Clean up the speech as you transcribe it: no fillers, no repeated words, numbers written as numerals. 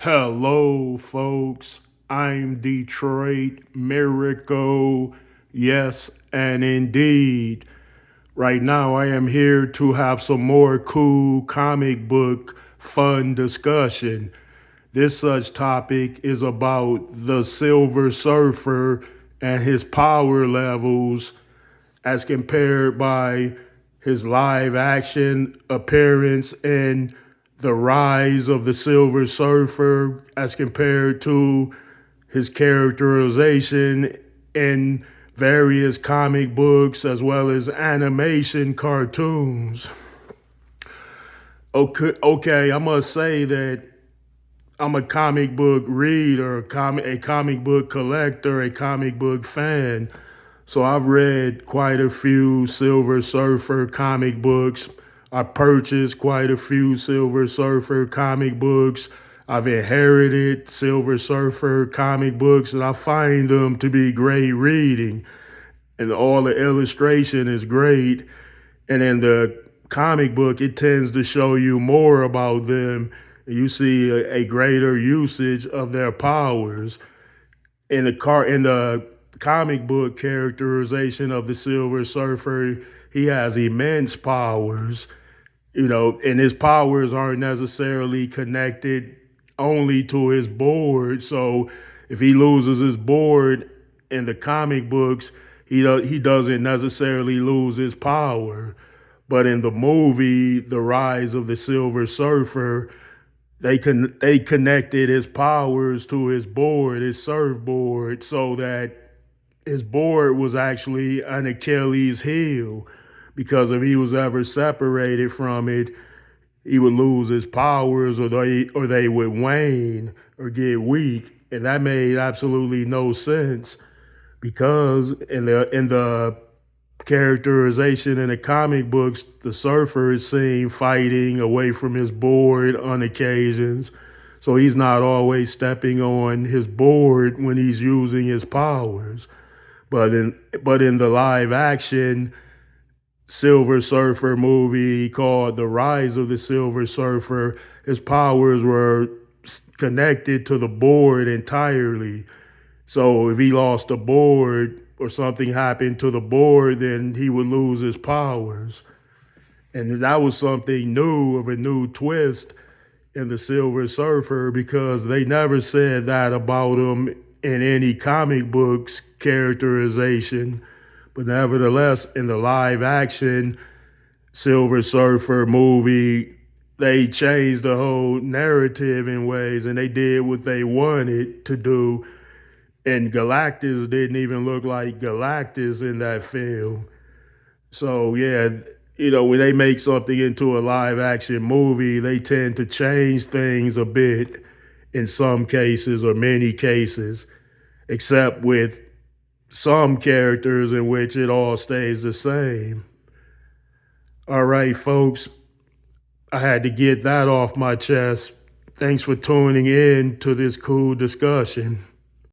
Hello, folks. I'm Detroit Miracle. Yes, and indeed. Right now, I am here to have some more cool comic book fun discussion. This such topic is about the Silver Surfer and his power levels as compared by his live action appearance and the rise of the Silver Surfer as compared to his characterization in various comic books as well as animation cartoons. Okay, I must say that I'm a comic book reader, a comic book collector, a comic book fan. So I've read quite a few Silver Surfer comic books. I purchased quite a few Silver Surfer comic books. I've inherited Silver Surfer comic books, and I find them to be great reading. And all the illustration is great. And in the comic book, it tends to show you more about them. You see a greater usage of their powers in the comic book characterization of the Silver Surfer. He has immense powers, and his powers aren't necessarily connected only to his board. So if he loses his board in the comic books, he doesn't necessarily lose his power. But in the movie, The Rise of the Silver Surfer, they connected his powers to his board, his surfboard, so that his board was actually an Achilles heel. Because if he was ever separated from it, he would lose his powers, or they would wane or get weak, and that made absolutely no sense. Because in the characterization in the comic books, the surfer is seen fighting away from his board on occasions. So he's not always stepping on his board when he's using his powers. But in the live action Silver Surfer movie called The Rise of the Silver Surfer, his powers were connected to the board entirely. So if he lost a board or something happened to the board, then he would lose his powers. And that was something new, of a new twist in the Silver Surfer, because they never said that about him in any comic books characterization. But nevertheless, in the live action Silver Surfer movie, they changed the whole narrative in ways, and they did what they wanted to do. And Galactus didn't even look like Galactus in that film. So yeah, when they make something into a live action movie, they tend to change things a bit in some cases or many cases, except with some characters in which it all stays the same. All right, folks, I had to get that off my chest. Thanks for tuning in to this cool discussion.